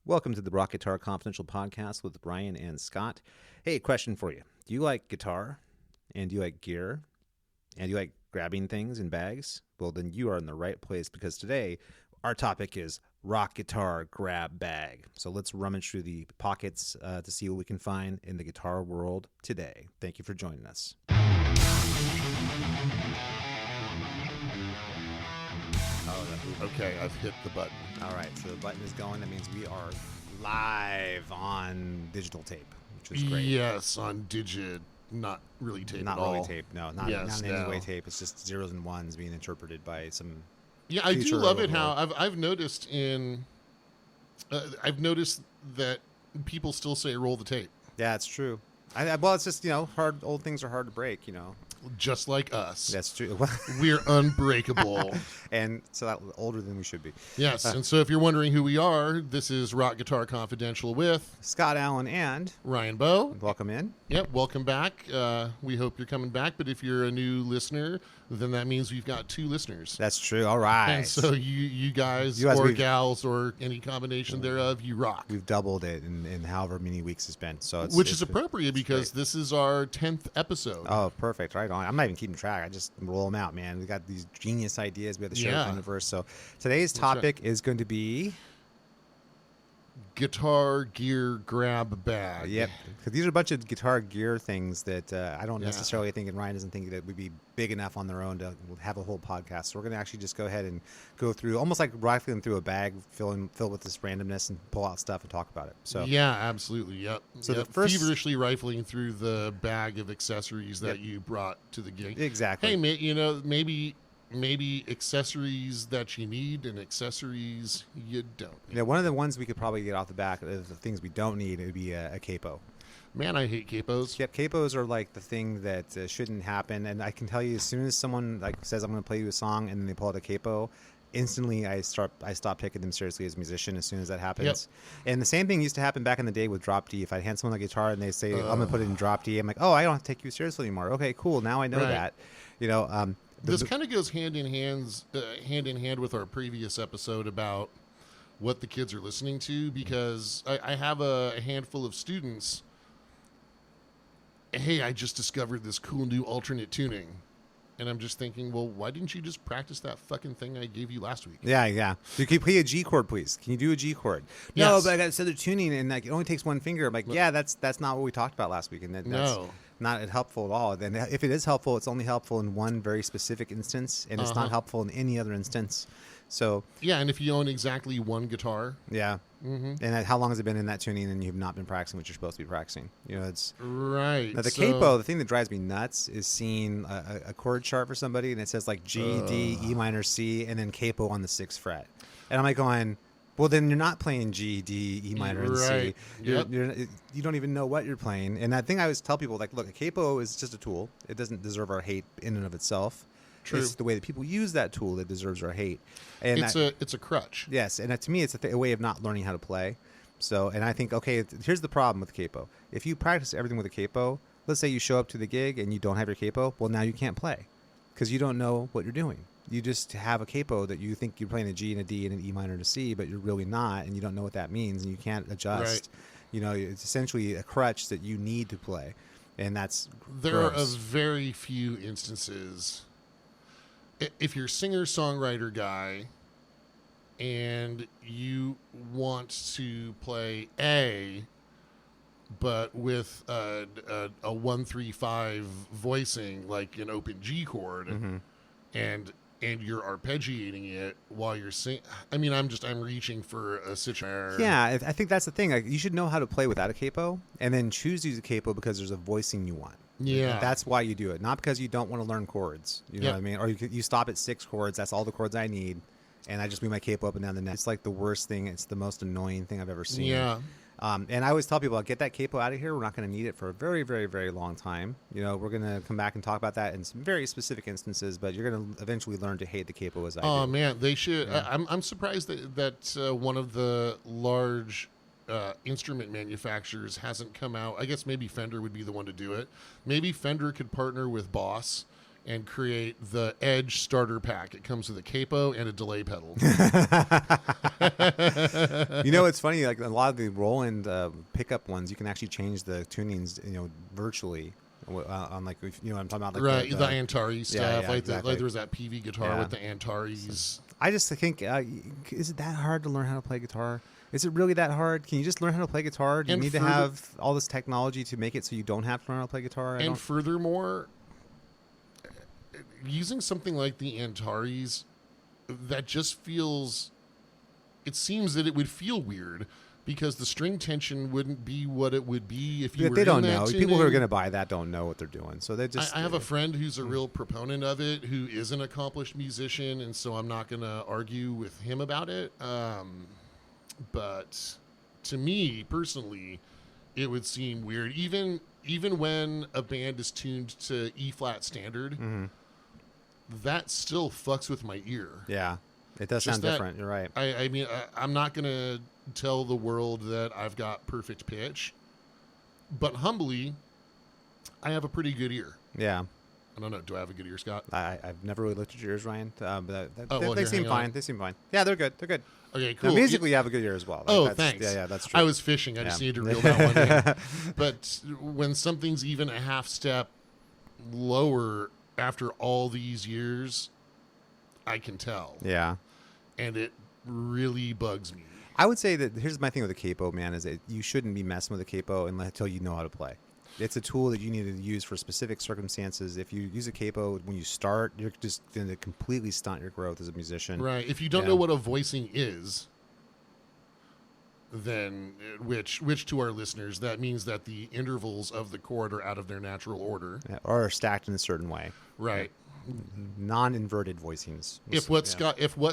Welcome to the Rock Guitar Confidential Podcast with Brian and Scott. Hey, question for you. Do you like guitar? And do you like gear? And do you like grabbing things in bags? Well, then you are in the right place because today our topic is rock guitar grab bag. So let's rummage through the pockets to see what we can find in the guitar world today. Thank you for joining us. Okay, I've hit the button. All right, so the button is going. That means we are live on digital tape, which is great. Yes, on Digit, not really tape Not at all. really tape, no, not in any way tape. It's just zeros and ones being interpreted by some. Yeah, I do future love it overlord. how I've noticed I've noticed that people still say roll the tape, Yeah, it's true. Well, it's just hard. Old things are hard to break. just like us. That's true. We're unbreakable. And so that older than we should be. Yes, and so if you're wondering who we are, this is Rock Guitar Confidential with Scott Allen and Ryan Bowe. welcome in. Yep, welcome back. We hope you're coming back, but if you're a new listener, then that means we've got two listeners. That's true. All right. And so you guys You guys, or we've- gals or any combination thereof, you rock. We've doubled it in however many weeks it's been. So Which is it's appropriate because this is our 10th episode. Oh, perfect. Right on. I'm not even keeping track. I just roll them out, man. We got these genius ideas. We have the shared Yeah. universe. So today's That's right. topic is going to be, Guitar gear grab bag. yep, because these are a bunch of guitar gear things that I don't Yeah. necessarily think, and Ryan doesn't think that would be big enough on their own to have a whole podcast. So we're going to actually just go ahead and go through, almost like rifling through a bag, fill with this randomness and pull out stuff and talk about it. So Yeah, absolutely. Yep. So the Yep. first- Feverishly rifling through the bag of accessories that you brought to the gig. exactly. Hey, maybe accessories that you need and accessories you don't need. Yeah, one of the ones we could probably get off the back of the things we don't need would be a capo. Man, I hate capos. Yep, capos are like the thing that shouldn't happen. And I can tell you, as soon as someone says I'm going to play you a song and then they pull out a capo, instantly I stop taking them seriously as a musician as soon as that happens. And the same thing used to happen back in the day with drop D. If I hand someone a guitar and they say I'm going to put it in drop D, I'm like, oh, I don't have to take you seriously anymore. Okay, cool. Now I know Right. that. This kind of goes hand in hand with our previous episode about what the kids are listening to, because I have a handful of students. Hey, I just discovered this cool new alternate tuning. And I'm just thinking, well, why didn't you just practice that fucking thing I gave you last week? Yeah. You can play a G chord, please. Can you do a G chord? Yes. No, but I got this other tuning, and it only takes one finger. I'm like, yeah, that's not what we talked about last week, and that's No. not helpful at all. And if it is helpful, it's only helpful in one very specific instance, and it's not helpful in any other instance. So Yeah, and if you own exactly one guitar, yeah. And how long has it been in that tuning, and you've not been practicing what you're supposed to be practicing? It's right? now the so- capo. The thing that drives me nuts is seeing a chord chart for somebody, and it says like G, D, E minor, C, and then capo on the 6th fret, and I'm like going, well, then you're not playing G, D, E minor, and C. Right. Yep. You don't even know what you're playing. And I think I always tell people, like, look, a capo is just a tool. It doesn't deserve our hate in and of itself. True. It's the way that people use that tool that deserves our hate. And It's a crutch. yes, and to me, it's a way of not learning how to play. So, and I think, okay, here's the problem with the capo. If you practice everything with a capo, let's say you show up to the gig and you don't have your capo, well, now you can't play because you don't know what you're doing. You just have a capo that you think you're playing a G and a D and an E minor and a C, but you're really not, and you don't know what that means, and you can't adjust. Right. It's essentially a crutch that you need to play, and that's There are a gross. very few instances. If you're a singer-songwriter guy and you want to play A, but with a 1-3-5 voicing, like an open G chord, and you're arpeggiating it while you're singing. I mean, I'm reaching for a situation. Yeah, I think that's the thing. Like, you should know how to play without a capo, and then choose to use a capo because there's a voicing you want. Yeah. That's why you do it, not because you don't want to learn chords. You know Yep. what I mean? Or you stop at 6 chords. That's all the chords I need, and I just move my capo up and down the neck. It's like the worst thing. It's the most annoying thing I've ever seen. Yeah. And I always tell people, get that capo out of here. We're not going to need it for a very, very, very long time. We're going to come back and talk about that in some very specific instances, but you're going to eventually learn to hate the capo as I do. Oh man, they should. I'm surprised that one of the large instrument manufacturers hasn't come out. I guess maybe Fender would be the one to do it. Maybe Fender could partner with Boss and create the Edge starter pack. It comes with a capo and a delay pedal. It's funny. Like a lot of the Roland pickup ones, you can actually change the tunings, virtually. On like, I'm talking about, like Right, the Antares stuff. yeah, like exactly. there was that PV guitar with the Antares. I just think, is it that hard to learn how to play guitar? Is it really that hard? Can you just learn how to play guitar? Do you need to have all this technology to make it so you don't have to learn how to play guitar? And furthermore, using something like the Antares, that just feels... It seems that it would feel weird because the string tension wouldn't be what it would be if you were they don't in that know. tuning. People who are going to buy that don't know what they're doing. So they just... I have a friend who's a real proponent of it, who is an accomplished musician, and so I'm not going to argue with him about it. But to me, personally, it would seem weird. Even when a band is tuned to E-flat standard, that still fucks with my ear. Yeah, it does sound different. You're right. I mean, I'm not going to tell the world that I've got perfect pitch, but humbly, I have a pretty good ear. Yeah. I don't know. Do I have a good ear, Scott? I've never really looked at your ears, Ryan. But well, they here, seem hang fine. on. They seem fine. Yeah, they're good. They're good. Okay, cool. Now, musically, you have a good ear as well. Thanks. Yeah, that's true. I was fishing. I just needed to reel that one in. But when something's even a half step lower after all these years, I can tell. Yeah. And it really bugs me. I would say that here's my thing with the capo, man, is that you shouldn't be messing with the capo until you know how to play. It's a tool that you need to use for specific circumstances. If you use a capo when you start, you're just going to completely stunt your growth as a musician. Right. If you don't know what a voicing is, then which to our listeners, that means that the intervals of the chord are out of their natural order. Yeah, or are stacked in a certain way. Right. Non-inverted voicings. If what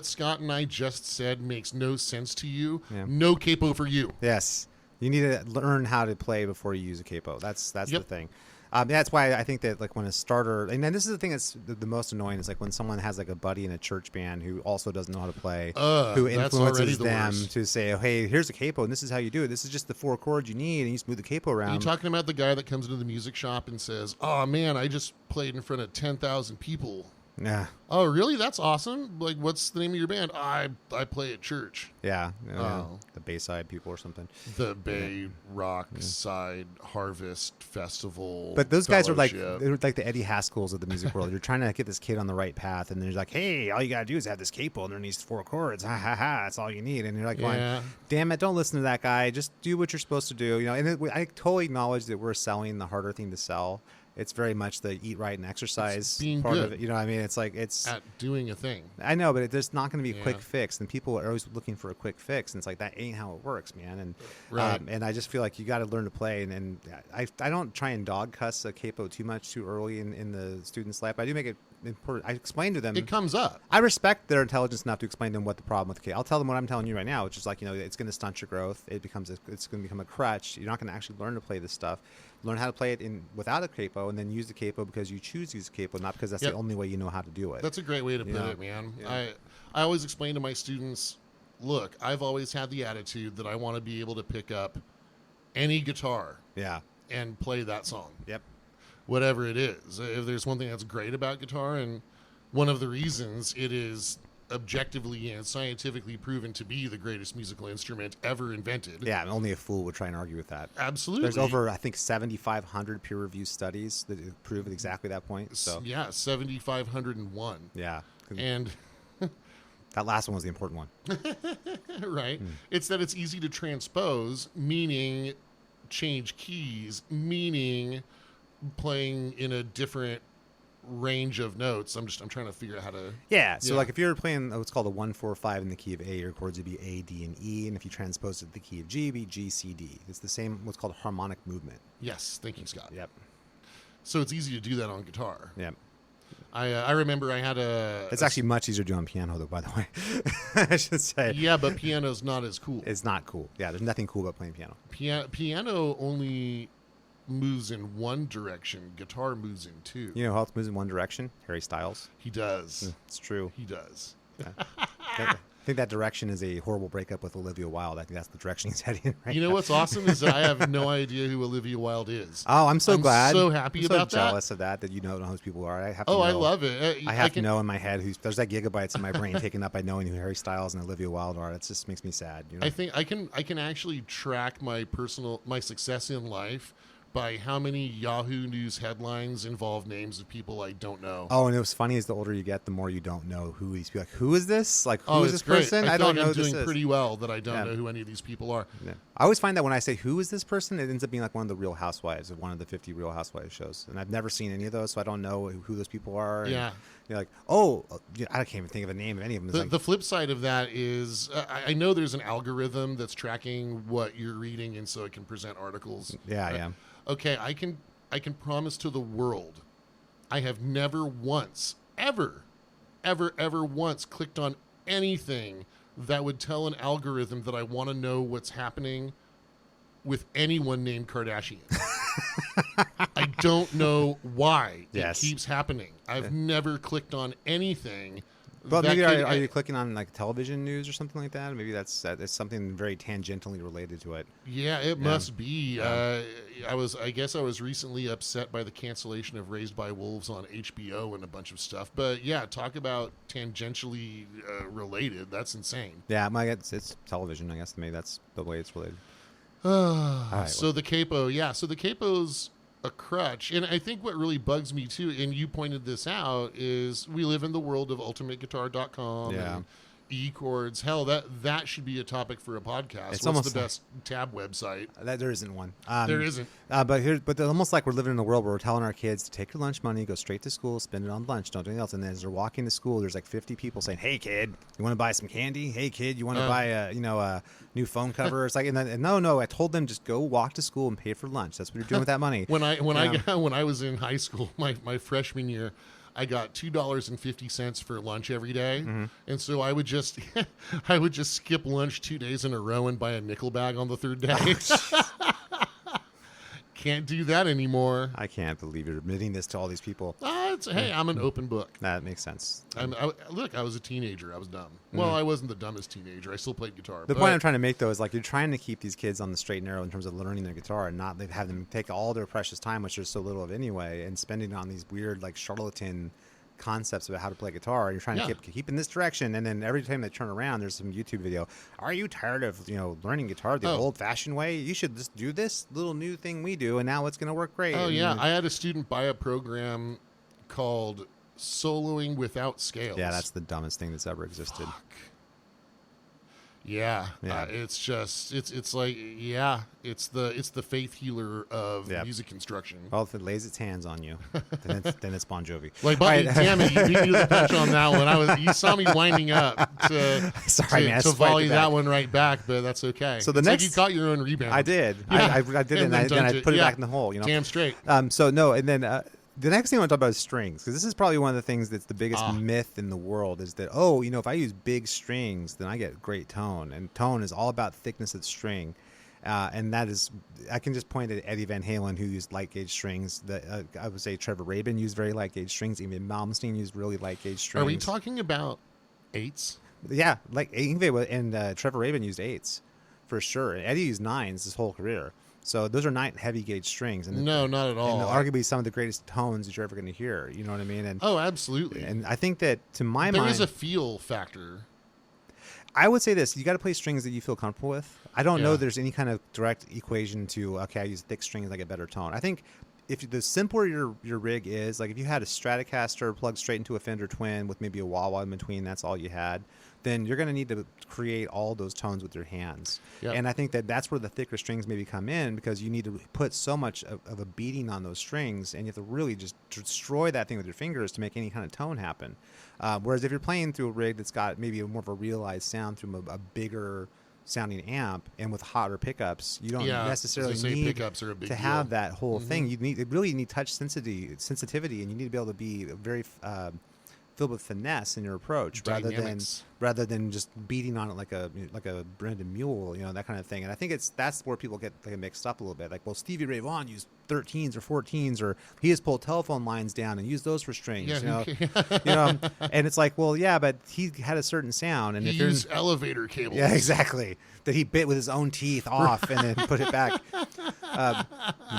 Scott and I just said makes no sense to you, no capo for you. Yes. You need to learn how to play before you use a capo. That's the thing. That's why I think that, like, when a starter, and then this is the thing that's the most annoying, is like when someone has like a buddy in a church band who also doesn't know how to play, who influences them to say, oh, hey, here's a capo and this is how you do it. This is just the 4 chords you need, and you just move the capo around. Are you talking about the guy that comes into the music shop and says, oh man, I just played in front of 10,000 people? Yeah. Oh, really? That's awesome. Like, what's the name of your band? I play at church. Yeah. The Bayside people or something. The Bay Rock Side Harvest Festival. But those guys are like, Fellowship. they're like the Eddie Haskells of the music world. You're trying to get this kid on the right path, and they're like, hey, all you got to do is have this capo underneath 4 chords. Ha ha ha. That's all you need. And you're like, going, damn it, don't listen to that guy. Just do what you're supposed to do. And I totally acknowledge that we're selling the harder thing to sell. It's very much the eat right and exercise part of it. You know what I mean? It's like it's at doing a thing. I know, but there's not going to be a quick fix, and people are always looking for a quick fix, and it's like that ain't how it works, man. And and I just feel like you got to learn to play, and I don't try and dog cuss a capo too much too early in the student's life. I do make it important. I explain to them. It comes up. I respect their intelligence enough to explain to them what the problem with the capo. I'll tell them what I'm telling you right now, which is like, it's going to stunt your growth. It's going to become a crutch. You're not going to actually learn to play this stuff. Learn how to play it without a capo, and then use the capo because you choose to use a capo, not because that's the only way you know how to do it. That's a great way to put it, man. Yeah. I always explain to my students, look, I've always had the attitude that I want to be able to pick up any guitar and play that song. Yep. Whatever it is. If there's one thing that's great about guitar, and one of the reasons it is objectively and scientifically proven to be the greatest musical instrument ever invented. Yeah, and only a fool would try and argue with that. Absolutely. There's over, I think, 7,500 peer-reviewed studies that prove exactly that point. So 7,501. Yeah. And that last one was the important one. Right. It's that it's easy to transpose, meaning change keys, meaning playing in a different range of notes. I'm trying to figure out how to. Yeah. So like if you're playing what's called a 1-4-5 in the key of A, your chords would be A, D, and E, and if you transpose it to the key of G, it'd be G, C, D. It's the same what's called harmonic movement. Yes. Thank you, Scott. Yep. So it's easy to do that on guitar. Yep. I remember I had a. It's actually much easier to do on piano, though. By the way, I should say. Yeah, but piano's not as cool. It's not cool. Yeah, there's nothing cool about playing piano. Piano only moves in one direction. Guitar moves in two. You know who else moves in one direction? Harry Styles. He does. It's true. He does. I think that direction is a horrible breakup with Olivia Wilde. I think that's the direction he's heading right You know now. what's awesome is that I have no idea who Olivia Wilde is. Oh, I'm so glad. So happy I'm about so jealous of that you don't know who those people are. I have to Oh, know. I love it. I have to know in my head who's there's that gigabytes in my brain taken up by knowing who Harry Styles and Olivia Wilde are. It just makes me sad. You know? I think I can actually track my success in life by how many Yahoo News headlines involve names of people I don't know. Oh, and it was funny as the older you get, the more you don't know who these people. Like, who is this? Like, who Oh, is it's this great. person? I don't feel know like who I'm this doing is. pretty well that I don't Yeah. know who any of these people are. Yeah. I always find that when I say who is this person, it ends up being like one of the Real Housewives of one of the 50 Real Housewives shows, and I've never seen any of those, so I don't know who those people are. And Yeah. you're like, oh, I can't even think of a name of any of them. It's like, The flip side of that is I know there's an algorithm that's tracking what you're reading, and so it can present articles. yeah. Okay, I can promise to the world, I have never once, ever once clicked on anything that would tell an algorithm that I want to know what's happening with anyone named Kardashian. I don't know why Yes. it keeps happening. I've never clicked on anything. But that maybe could- are you clicking on like television news or something like that? Maybe that's something very tangentially related to it. Yeah, it must be. Yeah. I guess I was recently upset by the cancellation of Raised by Wolves on HBO and a bunch of stuff. But yeah, talk about tangentially related. That's insane. Yeah, it's television. I guess maybe that's the way it's related. right, so the capo, so the capo's a crutch. And I think what really bugs me too, and you pointed this out, is we live in the world of ultimateguitar.com Yeah. and e-chords. Hell, that should be a topic for a podcast. It's What's almost the best tab website? There isn't one. There isn't. But it's almost like we're living in a world where we're telling our kids to take your lunch money, go straight to school, spend it on lunch, don't do anything else. And then as they're walking to school, there's like 50 people saying, "Hey kid, you want to buy some candy? Hey kid, you want to buy a new phone cover?" It's like, and no, I told them just go walk to school and pay for lunch. That's what you're doing with that money. When I was in high school, my freshman year, I got $2.50 for lunch every day. Mm-hmm. And so I would just skip lunch 2 days in a row and buy a nickel bag on the third day. Can't do that anymore. I can't believe you're admitting this to all these people. Hey, I'm an open book. That makes sense. Look, I was a teenager. I was dumb. Well, I wasn't the dumbest teenager. I still played guitar. The point I'm trying to make, though, is like you're trying to keep these kids on the straight and narrow in terms of learning their guitar and not have them take all their precious time, which there's so little of anyway, and spending it on these weird, like, charlatan concepts about how to play guitar. And you're trying to keep in this direction, and then every time they turn around, there's some YouTube video. Are you tired of learning guitar the old-fashioned way? You should just do this little new thing we do, and now it's going to work great. Oh, yeah. I had a student buy a program called Soloing Without Scales. Yeah, that's the dumbest thing that's ever existed. Fuck. Yeah, it's just it's like it's the faith healer of music construction. Well, if it lays its hands on you, then it's Bon Jovi. Like, damn it, you beat me to the punch on that one. You saw me winding up to volley that one right back, but that's okay. So like you caught your own rebound. I did. Yeah. I did it, and I put it back in the hole. Damn straight. So no, and then. The next thing I want to talk about is strings, because this is probably one of the things that's the biggest myth in the world is that, if I use big strings, then I get great tone. And tone is all about thickness of string. And that is, I can just point at Eddie Van Halen, who used light gauge strings. I would say Trevor Rabin used very light gauge strings. Even Malmsteen used really light gauge strings. Are we talking about eights? Yeah, like Yngwie and Trevor Rabin used eights for sure. Eddie used nines his whole career. So those are not heavy gauge strings. And no, not at all. And arguably some of the greatest tones that you're ever going to hear. You know what I mean? And absolutely. And I think that to my mind, there is a feel factor. I would say this: you got to play strings that you feel comfortable with. I don't know there's any kind of direct equation to I use thick strings, I get better tone. I think if the simpler your rig is, like if you had a Stratocaster plugged straight into a Fender Twin with maybe a wah-wah in between, that's all you had, then you're going to need to create all those tones with your hands. Yep. And I think that's where the thicker strings maybe come in, because you need to put so much of a beating on those strings, and you have to really just destroy that thing with your fingers to make any kind of tone happen. Whereas if you're playing through a rig that's got maybe more of a realized sound through a bigger sounding amp and with hotter pickups, you don't necessarily need pickups are a big to deal. have that whole thing. You need touch sensitivity, and you need to be able to be very filled with finesse in your approach, rather rather than just beating on it like a branded mule, that kind of thing. And I think that's where people get mixed up a little bit. Like, well, Stevie Ray Vaughan used 13s or 14s, or he just pulled telephone lines down and used those for strings. And it's like, well, yeah, but he had a certain sound, and he if you're used elevator cables. yeah, exactly, that he bit with his own teeth off and then put it back.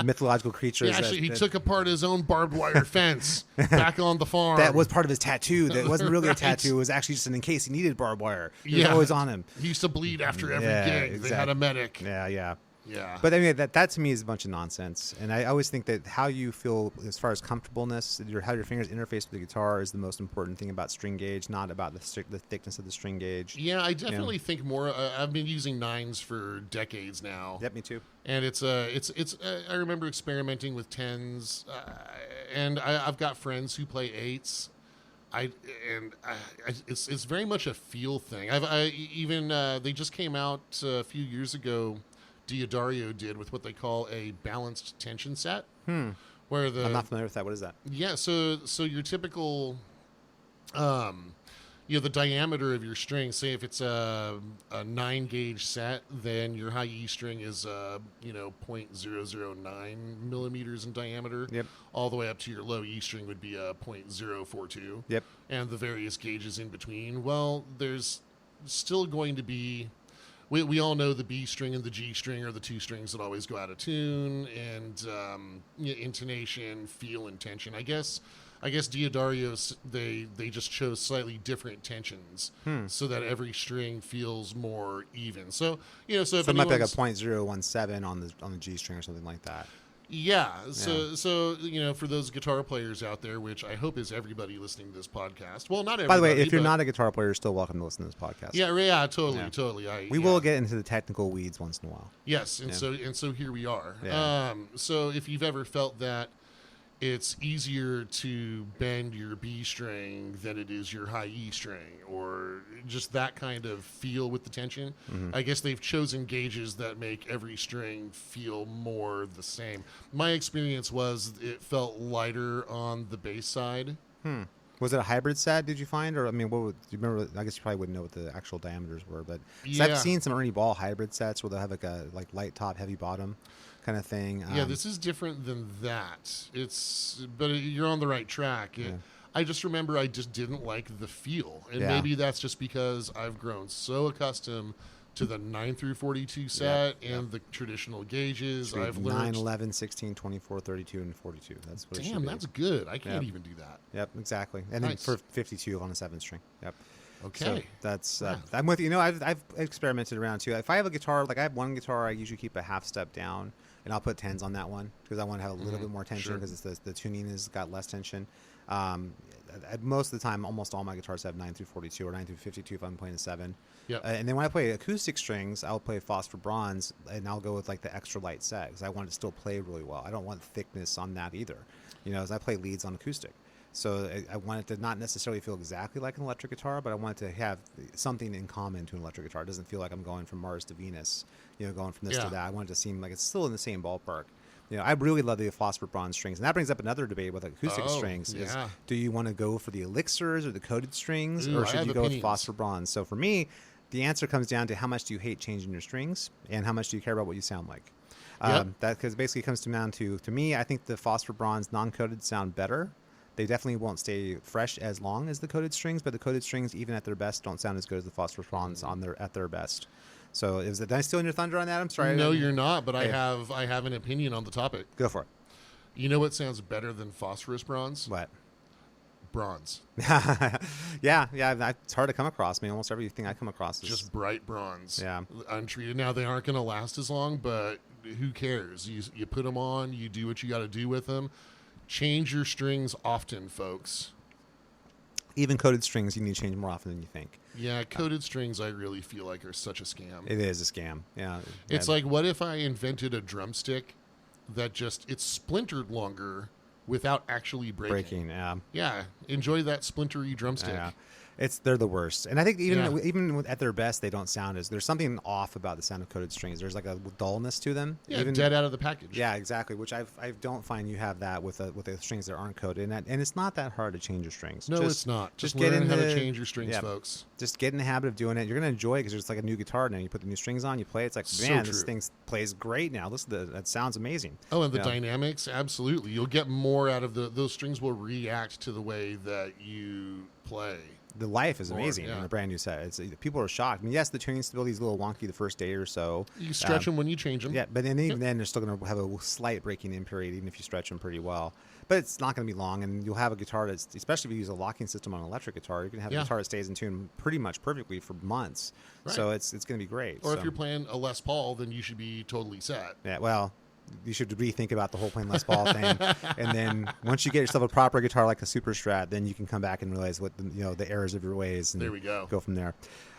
Mythological creatures. Yeah, actually, he took apart his own barbed wire fence back on the farm. That was part of his tattoo. That wasn't really Right. a tattoo. It was actually just in case he needed barbed wire. It was Yeah. always on him. He used to bleed after every Yeah, gig. They had exactly. a medic. Yeah, yeah. Yeah. But I mean, that to me is a bunch of nonsense. And I always think that how you feel as far as comfortableness, how your fingers interface with the guitar is the most important thing about string gauge, not about the thickness of the string gauge. Yeah, I definitely think more. I've been using 9s for decades now. Yep, me too. And it's I remember experimenting with 10s, and I've got friends who play 8s. It's very much a feel thing. They just came out a few years ago. Diodario did with what they call a balanced tension set, where I'm not familiar with that. What is that? yeah. So your typical, the diameter of your string. Say if it's a 9-gauge set, then your high E string is 0.009 millimeters in diameter. Yep. All the way up to your low E string would be 0.042. Yep. And the various gauges in between. Well, there's still going to be. We all know the B string and the G string are the two strings that always go out of tune, and intonation, feel, and tension. I guess Diodario, they just chose slightly different tensions so that every string feels more even. So if So it might be like a anyone's- 0.017 on the G string or something like that. Yeah. So for those guitar players out there, which I hope is everybody listening to this podcast. Well, not everybody. By the way, if you're but- not a guitar player, you're still welcome to listen to this podcast. yeah, totally, Yeah. totally. We will get into the technical weeds once in a while. Yes, and Yeah. so here we are. Yeah. So if you've ever felt that it's easier to bend your B string than it is your high E string, or just that kind of feel with the tension, I guess they've chosen gauges that make every string feel more the same. My experience was it felt lighter on the bass side. Was it a hybrid set? Did you find, or I mean, do you remember? I guess you probably wouldn't know what the actual diameters were, but 'cause Yeah. I've seen some Ernie Ball hybrid sets where they'll have like a light top, heavy bottom kind of thing. Yeah, this is different than that. But you're on the right track. I just remember I just didn't like the feel, and Yeah. maybe that's just because I've grown so accustomed to the 9 through 42 set and the traditional gauges. I've 9, learned. 11, 16, 24, 32, and 42. That's what it should Damn, be. that's good. I can't Yeah. even do that. Yep, exactly. And then Nice. for 52 on a 7 string. Yep. Okay. So that's I'm with you. I've experimented around too. If I have a guitar, like I have one guitar, I usually keep a half step down, and I'll put 10s on that one because I want to have a little bit more tension Sure. because the tuning has got less tension. Most of the time, almost all my guitars have 9 through 42 or 9 through 52 if I'm playing a 7. Yep. And then when I play acoustic strings, I'll play Phosphor Bronze, and I'll go with like the extra light set because I want it to still play really well. I don't want thickness on that either, as I play leads on acoustic. So I want it to not necessarily feel exactly like an electric guitar, but I want it to have something in common to an electric guitar. It doesn't feel like I'm going from Mars to Venus, going from this Yeah. to that. I want it to seem like it's still in the same ballpark. I really love the Phosphor Bronze strings, and that brings up another debate with acoustic strings. Is, yeah. do you want to go for the elixirs or the coated strings, Ooh, or I should have you go with opinions. Phosphor Bronze? So for me, the answer comes down to how much do you hate changing your strings, and how much do you care about what you sound like. Yep. That because basically comes down to me, I think the Phosphor Bronze non-coated sound better. They definitely won't stay fresh as long as the coated strings, but the coated strings, even at their best, don't sound as good as the Phosphor Bronze at their best. So did I steal your thunder on that? I'm sorry. No, you're not. But Hey. I have an opinion on the topic. Go for it. You know what sounds better than phosphorus bronze? What? Bronze. yeah. It's hard to come across. I mean, almost everything I come across is Just bright bronze. Yeah. Untreated. Now, they aren't going to last as long, but who cares? You put them on, you do what you got to do with them. Change your strings often, folks. even coated strings. You need to change more often than you think. Yeah, coated strings I really feel like are such a scam. It is a scam. Yeah. It's like, what if I invented a drumstick that it's splintered longer without actually breaking? breaking. Yeah. Yeah, enjoy that splintery drumstick. Yeah. They're the worst, and I think Yeah. even at their best, they don't sound as. There's something off about the sound of coated strings. There's like a dullness to them. Yeah, even, dead out of the package. Yeah, exactly. Which I don't find you have that with the strings that aren't coated, and it's not that hard to change your strings. No, it's not. Just learn how to change your strings, folks. Just get in the habit of doing it. You're gonna enjoy it because it's like a new guitar now. You put the new strings on, you play. It's like, man, this thing plays great now. Listen, that sounds amazing. Oh, and the dynamics, absolutely. You'll get more out of those strings. Will react to the way that you play. The life is amazing in a brand new set. People are shocked. I mean, yes, the tuning stability is a little wonky the first day or so. You stretch them when you change them. Yeah, but then even then, they're still going to have a slight breaking in period, even if you stretch them pretty well. But it's not going to be long, and you'll have a guitar that's, especially if you use a locking system on an electric guitar, you can have a guitar that stays in tune pretty much perfectly for months. Right. So it's going to be great. Or if you're playing a Les Paul, then you should be totally set. Yeah, well, you should rethink about the whole playing Les Paul thing, and then once you get yourself a proper guitar like a Super Strat, then you can come back and realize what the errors of your ways. And there we go. Go from there.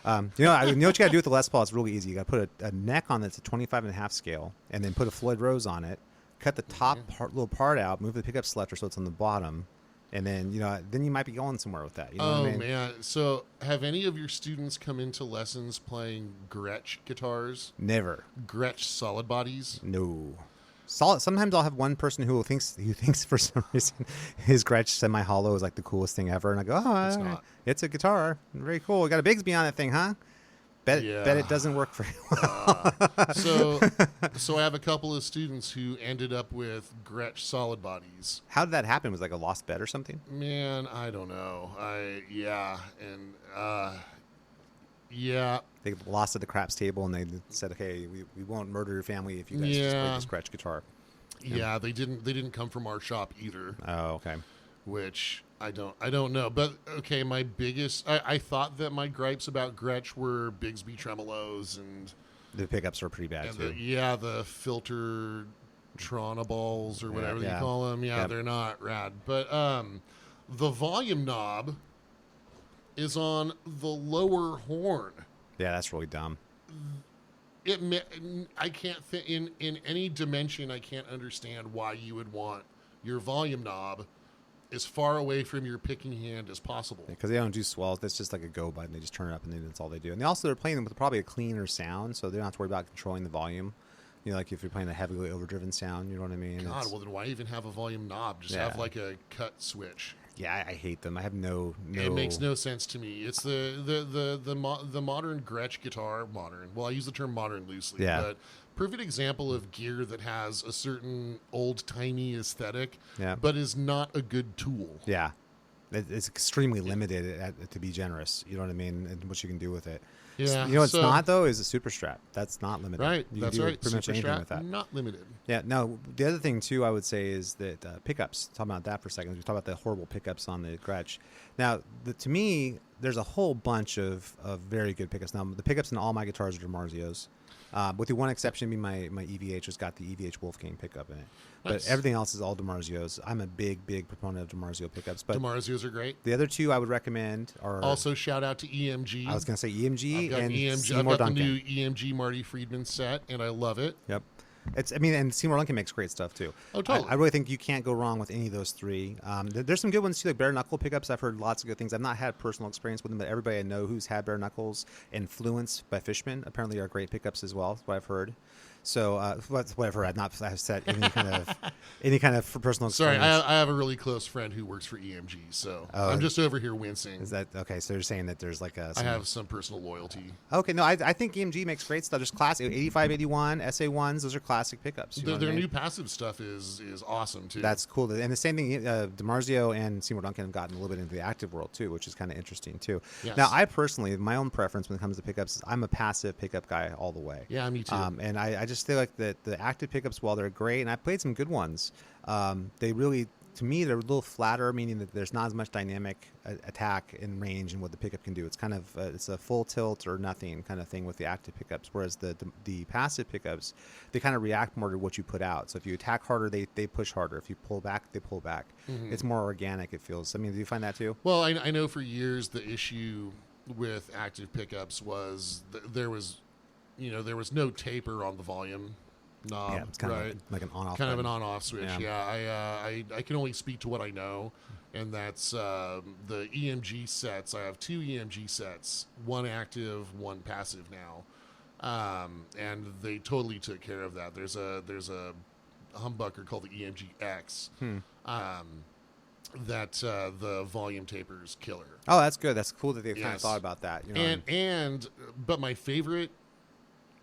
You know what you got to do with the Les Paul? It's really easy. You got to put a neck on that's a 25.5 scale, and then put a Floyd Rose on it. Cut the top little part out, move the pickup selector so it's on the bottom, and then then you might be going somewhere with that. You know what I mean? Man! So have any of your students come into lessons playing Gretsch guitars? Never. Gretsch solid bodies? No. Solid. Sometimes I'll have one person who thinks for some reason his Gretsch semi-hollow is like the coolest thing ever, and I go, it's a guitar, very cool. You got a Bigsby on that thing, huh? Bet it doesn't work very well. So I have a couple of students who ended up with Gretsch solid bodies. How did that happen? Was it like a lost bet or something? Man, I don't know. They lost at the craps table, and they said, "Okay, we won't murder your family if you guys just play this Gretsch guitar." Yeah, they didn't come from our shop either. Oh, okay. Which I don't know. But okay, my biggest I thought that my gripes about Gretsch were Bigsby tremolos and the pickups are pretty bad too. The filter Tronaballs or whatever you call them. Yeah, they're not rad. But the volume knob is on the lower horn. Yeah, that's really dumb. I can't fit in any dimension. I can't understand why you would want your volume knob as far away from your picking hand as possible. Because they don't do swells. That's just like a go button. They just turn it up, and then that's all they do. And they're playing them with probably a cleaner sound, so they don't have to worry about controlling the volume. Like if you're playing a heavily overdriven sound, you know what I mean? God, well then why even have a volume knob? Just have like a cut switch. Yeah, I hate them. I have no. It makes no sense to me. It's the modern Gretsch guitar. Modern. Well, I use the term modern loosely. Yeah. But perfect example of gear that has a certain old-timey aesthetic, but is not a good tool. Yeah. It's extremely limited to be generous. You know what I mean? And what you can do with it. Yeah. You know what's not, though, is a Super Strat. That's not limited. Right. You that's can do right. pretty much anything with that. Not limited. Yeah. No, the other thing, too, I would say is that pickups. Talk about that for a second. We talk about the horrible pickups on the Gretsch. Now, to me, there's a whole bunch of very good pickups. Now, the pickups in all my guitars are DiMarzios. With the one exception being my EVH has got the EVH Wolfgang pickup in it. Nice. But everything else is all DiMarzios. I'm a big proponent of DiMarzio pickups. But DiMarzios are great. The other two I would recommend are... Also, shout out to EMG. I was going to say EMG and I've Seymour got Duncan. the new EMG Marty Friedman set, and I love it. Yep. And Seymour Duncan makes great stuff too. Oh, totally. I really think you can't go wrong with any of those three. There's some good ones too, like bare knuckle pickups. I've heard lots of good things. I've not had personal experience with them, but everybody I know who's had bare knuckles and Fluence by Fishman apparently are great pickups as well. That's what I've heard. So whatever. I've said any kind of personal experience. Sorry, I have a really close friend who works for EMG, so I'm just over here wincing. Is that okay? So you're saying that there's like I have some personal loyalty. Okay, no, I think EMG makes great stuff. There's classic 85, 81, SA1s. Those are classic pickups. Their new passive stuff is awesome too. That's cool. And the same thing, DiMarzio and Seymour Duncan have gotten a little bit into the active world too, which is kind of interesting too. Yes. Now, I personally, my own preference when it comes to pickups is I'm a passive pickup guy all the way. Yeah, me too. And I just feel like that the active pickups, while they're great, and I played some good ones, they really, to me, they're a little flatter, meaning that there's not as much dynamic attack and range in what the pickup can do. It's kind of it's a full tilt or nothing kind of thing with the active pickups, whereas the passive pickups, they kind of react more to what you put out. So if you attack harder, they push harder. If you pull back, they pull back. Mm-hmm. It's more organic, it feels. I mean, do you find that too? Well, I know for years the issue with active pickups was there was no taper on the volume. knob. Yeah, it's kind right. of like an on-off. Kind of button. an on-off switch. Yeah, I can only speak to what I know, and that's the EMG sets. I have 2 EMG sets, one active, one passive now, and they totally took care of that. There's a humbucker called the EMG X. That the volume taper's killer. Oh, that's good. That's cool that they've kind of Yes. thought about that. You know, But my favorite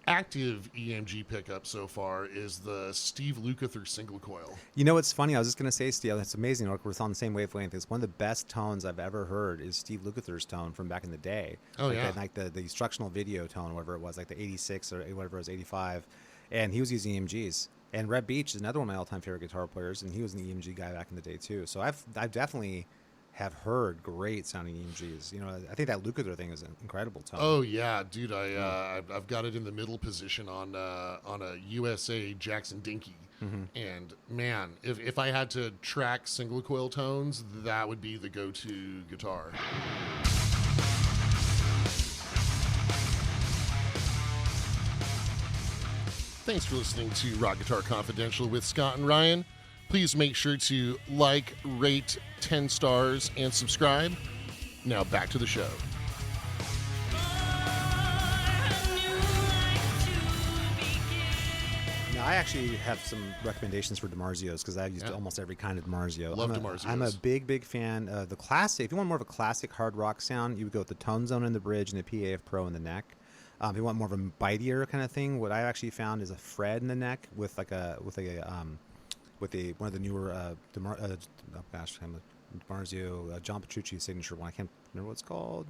active EMG pickup so far is the Steve Lukather single coil. you know what's funny? I was just going to say, Steve, that's amazing. We're on the same wavelength. It's one of the best tones I've ever heard is Steve Lukather's tone from back in the day. Oh, like yeah. like the instructional video tone, whatever it was, like the 86 or whatever it was, 85. And he was using EMGs. And Reb Beach is another one of my all-time favorite guitar players, and he was an EMG guy back in the day too. So I've definitely have heard great sounding EMGs. You know, I think that Lukather thing is an incredible tone. Oh yeah, dude! I've got it in the middle position on a USA Jackson Dinky, and man, if I had to track single coil tones, that would be the go-to guitar. Thanks for listening to Rock Guitar Confidential with Scott and Ryan. Please make sure to like, rate, 10 stars, and subscribe. Now back to the show. Now, I actually have some recommendations for DiMarzios because I've used almost every kind of DiMarzio. Love DiMarzios. I'm a big fan of the classic. If you want more of a classic hard rock sound, you would go with the Tone Zone in the bridge and the PAF Pro in the neck. If you want more of a bitier kind of thing, what I actually found is a Fred in the neck with one of the newer DiMarzio John Petrucci signature one. I can't remember what it's called.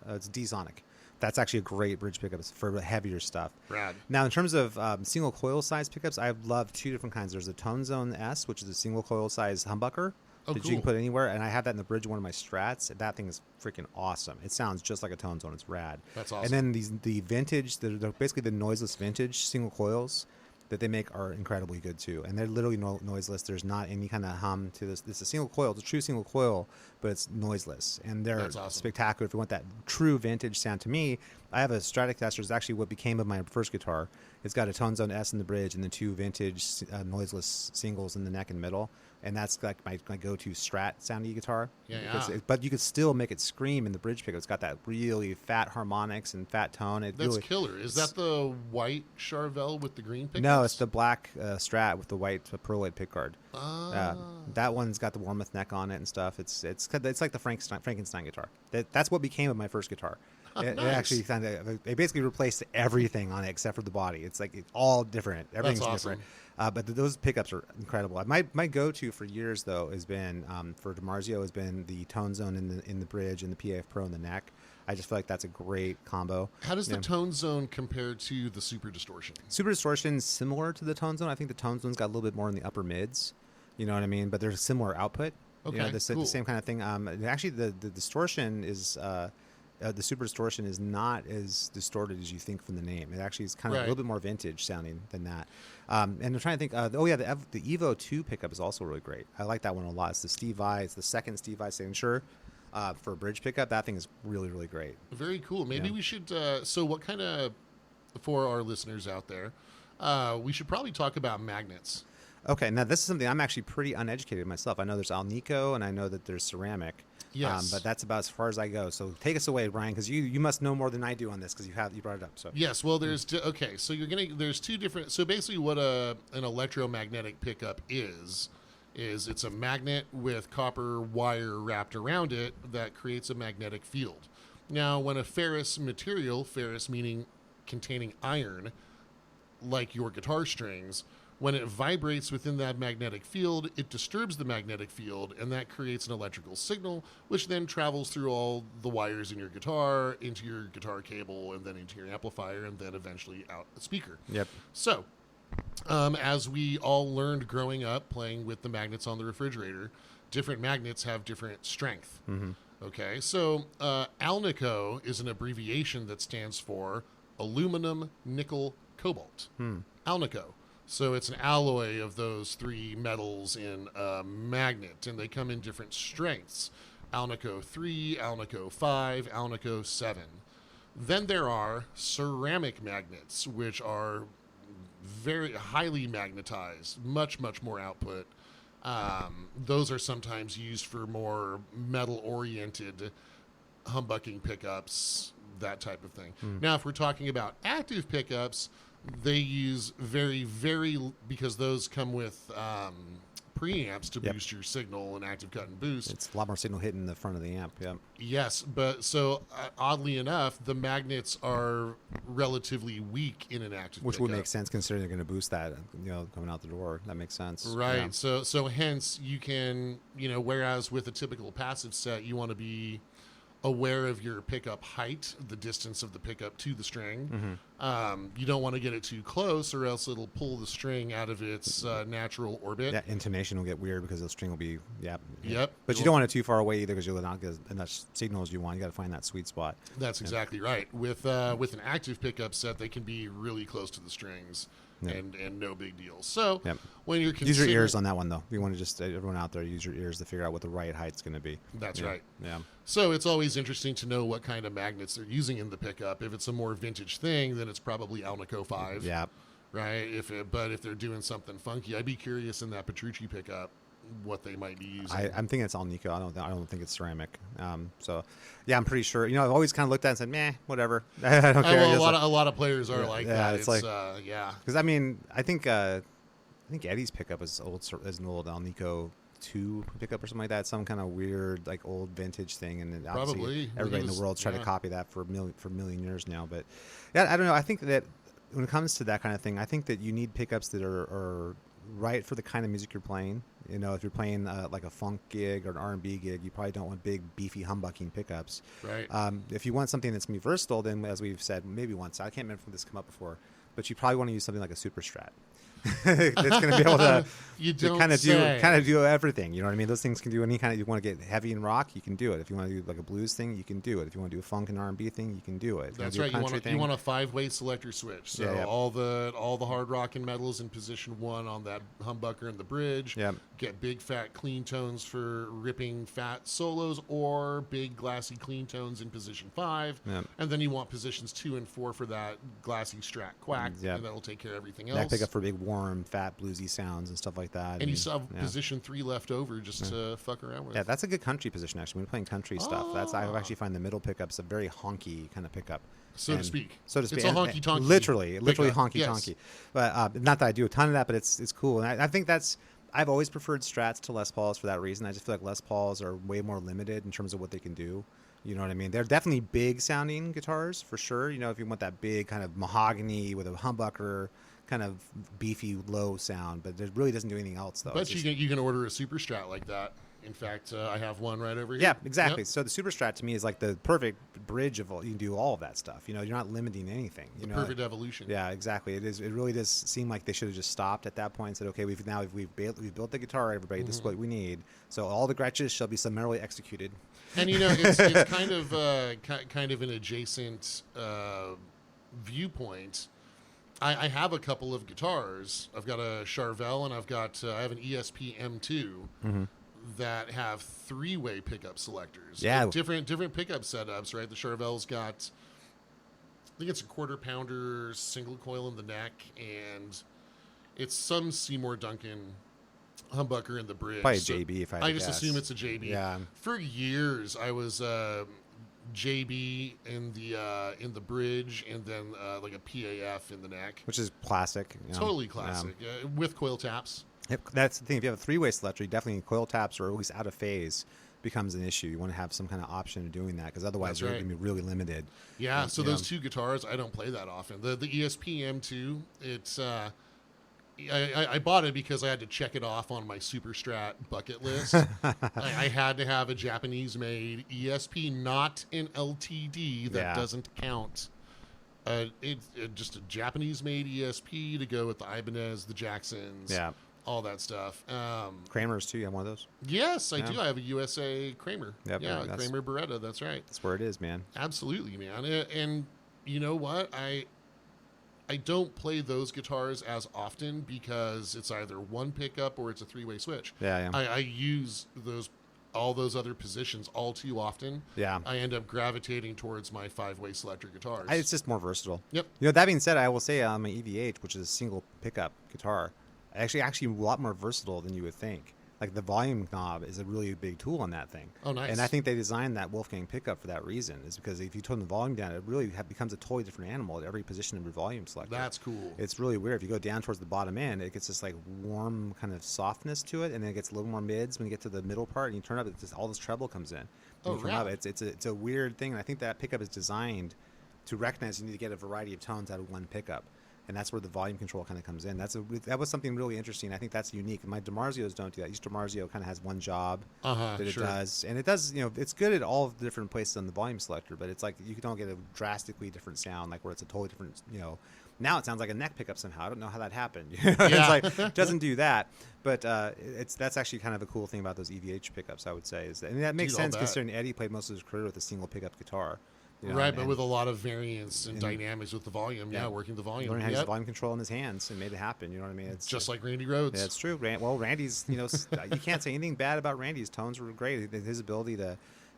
It's D-Sonic. That's actually a great bridge pickup for heavier stuff. Rad. Now, in terms of single coil size pickups, I love 2 different kinds. There's the Tone Zone S, which is a single coil size humbucker that you can put anywhere, and I have that in the bridge of one of my Strats. That thing is freaking awesome. It sounds just like a Tone Zone. It's rad. That's awesome. And then the vintage, they're basically the noiseless vintage single coils that they make are incredibly good too, and they're literally noiseless. There's not any kind of hum to this. It's a single coil. It's a true single coil, but it's noiseless, and they're awesome. spectacular. If you want that true vintage sound, to me, I have a Stratocaster. It's actually what became of my first guitar. It's got a Tone Zone S in the bridge and then 2 vintage noiseless singles in the neck and middle, and that's like my go-to Strat soundy guitar. But you could still make it scream in the bridge pickup. It's got that really fat harmonics and fat tone. That's killer. Is that the white Charvel with the green pickups? No, it's the black Strat with the white pearlite pickguard. That one's got the Warmoth neck on it and stuff. It's like the Frankenstein guitar. That's what became of my first guitar. It actually they basically replaced everything on it except for the body. It's like it's all different. Everything's different. But those pickups are incredible. My go-to for years though has been for DiMarzio has been the Tone Zone in the bridge and the PAF Pro in the neck. I just feel like that's a great combo. How does the Tone Zone compare to the Super Distortion? Super Distortion is similar to the Tone Zone. I think the Tone Zone's got a little bit more in the upper mids. You know what I mean? But there's similar output. Okay, you know, the same kind of thing. Actually, the distortion is the Super Distortion is not as distorted as you think from the name. It actually is kind of a little bit more vintage sounding than that. And I'm trying to think. The Evo 2 pickup is also really great. I like that one a lot. It's the Steve Vai. It's the second Steve Vai signature for a bridge pickup. That thing is really, really great. Very cool. Maybe we should. So, what kind of for our listeners out there? We should probably talk about magnets. Okay, now this is something I'm actually pretty uneducated myself. I know there's Alnico and I know that there's ceramic. Yes. But that's about as far as I go. So take us away, Brian, because you must know more than I do on this because you brought it up. So yes, well, there's so there's 2 different. So basically, what an electromagnetic pickup is it's a magnet with copper wire wrapped around it that creates a magnetic field. Now, when a ferrous meaning containing iron, like your guitar strings, when it vibrates within that magnetic field, it disturbs the magnetic field, and that creates an electrical signal, which then travels through all the wires in your guitar, into your guitar cable, and then into your amplifier, and then eventually out a speaker. Yep. So, as we all learned growing up playing with the magnets on the refrigerator, different magnets have different strength. Mm-hmm. Okay, so Alnico is an abbreviation that stands for aluminum, nickel, cobalt. Alnico. So it's an alloy of those 3 metals in a magnet, and they come in different strengths. Alnico 3, Alnico 5, Alnico 7. Then there are ceramic magnets, which are very highly magnetized, much more output. Those are sometimes used for more metal-oriented humbucking pickups, that type of thing. Now, if we're talking about active pickups, they use because those come with preamps to boost your signal and active cut and boost. It's a lot more signal hitting the front of the amp. Yeah. Yes, but so oddly enough, the magnets are relatively weak in an active Which pickup. would make sense considering they're going to boost that, coming out the door. That makes sense. Right. Yeah. So hence you can, whereas with a typical passive set, you want to be aware of your pickup height, the distance of the pickup to the string. You don't want to get it too close or else it'll pull the string out of its natural orbit. That intonation will get weird because the string will be, Yep. But you don't want it too far away either because you'll not get as much signal as you want. You got to find that sweet spot. That's exactly right. With an active pickup set, they can be really close to the strings. And no big deal. So when you're use your ears on that one though. You want to just everyone out there use your ears to figure out what the right height's going to be. That's right. Yeah. So it's always interesting to know what kind of magnets they're using in the pickup. If it's a more vintage thing, then it's probably Alnico 5. Yeah. Right. But if they're doing something funky, I'd be curious in that Petrucci pickup what they might be using. I'm thinking it's Alnico. I don't think it's ceramic. So yeah, I'm pretty sure. I've always kind of looked at it and said, meh, whatever. I don't care. Well, a lot of players are like that. It's like because I think Eddie's pickup is an old Alnico 2 pickup or something like that. Some kind of weird like old vintage thing, and then obviously everybody in the world's tried to copy that for a million years now. But yeah, I don't know. I think that when it comes to that kind of thing, I think that you need pickups that are right for the kind of music you're playing. If you're playing like a funk gig or an R&B gig, you probably don't want big, beefy, humbucking pickups. Right. If you want something that's going to be versatile, then as we've said maybe once, I can't remember if this come up before, but you probably want to use something like a Super Strat. That's going to be able to kind of do everything. You know what I mean? Those things can do any kind of. You want to get heavy in rock, you can do it. If you want to do like a blues thing, you can do it. If you want to do a funk and R&B thing, you can do it. That's right. You want a 5-way selector switch. So all the hard rock and metal is in position 1 on that humbucker and the bridge. Yeah. Get big fat clean tones for ripping fat solos, or big glassy clean tones in position 5. Yep. And then you want positions 2 and 4 for that glassy Strat quack, and that'll take care of everything else. That pickup for big warm, fat, bluesy sounds and stuff like that. And you still have position 3 left over just to fuck around with. Yeah, that's a good country position actually. When you're playing country stuff, I actually find the middle pickups a very honky kind of pickup. So to speak. It's a honky-tonky. Literally honky-tonky. Yes. But not that I do a ton of that, but it's cool. And I think I've always preferred Strats to Les Pauls for that reason. I just feel like Les Pauls are way more limited in terms of what they can do. You know what I mean? They're definitely big sounding guitars for sure. If you want that big kind of mahogany with a humbucker, kind of beefy low sound, but it really doesn't do anything else though. But you can order a Super Strat like that. In fact, I have one right over here. Yeah, exactly. Yep. So the Super Strat to me is like the perfect bridge of all. You can do all of that stuff. You're not limiting anything. The perfect evolution. Yeah, exactly. It is. It really does seem like they should have just stopped at that point and said, okay, we've built the guitar, everybody. This is what we need. So all the Gretches shall be summarily executed. And it's kind of an adjacent viewpoint. I have a couple of guitars. I've got a Charvel and I have an ESP M2 that have 3-way pickup selectors. Yeah, different pickup setups. Right, the Charvel's got, I think it's a 1/4 pounder single coil in the neck, and it's some Seymour Duncan humbucker in the bridge. Probably a JB if I just assume it's a JB. Yeah. For years, I was JB in the bridge, and then like a PAF in the neck, which is classic. Totally classic, with coil taps. That's the thing. If you have a 3-way selector, definitely coil taps or at least out of phase becomes an issue. You want to have some kind of option of doing that because otherwise you're going to be really limited. Yeah. So those 2 guitars, I don't play that often. The ESP M2, it's I bought it because I had to check it off on my Super Strat bucket list. I had to have a Japanese-made ESP, not an LTD. That doesn't count. It's just a Japanese-made ESP to go with the Ibanez, the Jacksons, all that stuff. Kramer's too. You have one of those? Yes, I do. I have a USA Kramer. Yep, Kramer Beretta. That's right. That's where it is, man. Absolutely, man. And you know what? I don't play those guitars as often because it's either one pickup or it's a 3-way switch. Yeah. I use those all those other positions all too often, Yeah. I end up gravitating towards my 5-way selector guitars. It's just more versatile. Yep. That being said, I will say my EVH, which is a single pickup guitar, actually a lot more versatile than you would think. Like the volume knob is a really big tool on that thing. Oh, nice. And I think they designed that Wolfgang pickup for that reason. Is because if you turn the volume down, it really becomes a totally different animal at every position of your volume selector. That's cool. It's really weird. If you go down towards the bottom end, it gets this like warm kind of softness to it, and then it gets a little more mids when you get to the middle part, and you turn up, it's just all this treble comes in. It's a weird thing, and I think that pickup is designed to recognize you need to get a variety of tones out of one pickup. And that's where the volume control kind of comes in. That was something really interesting. I think that's unique. My DiMarzios don't do that. Each DiMarzio kind of has one job that it does. And it does, it's good at all of the different places on the volume selector, but it's like you don't get a drastically different sound, like where it's a totally different, now it sounds like a neck pickup somehow. I don't know how that happened. It's like, it doesn't do that. But that's actually kind of a cool thing about those EVH pickups, I would say. And that makes sense considering Eddie played most of his career with a single pickup guitar. Right, but with a lot of variance and dynamics with the volume, working the volume. Learning how to use volume control in his hands and made it happen, you know what I mean? It's just like Randy Rhoads. Yeah, it's true. Randy's, you can't say anything bad about Randy's. Tones were great. His ability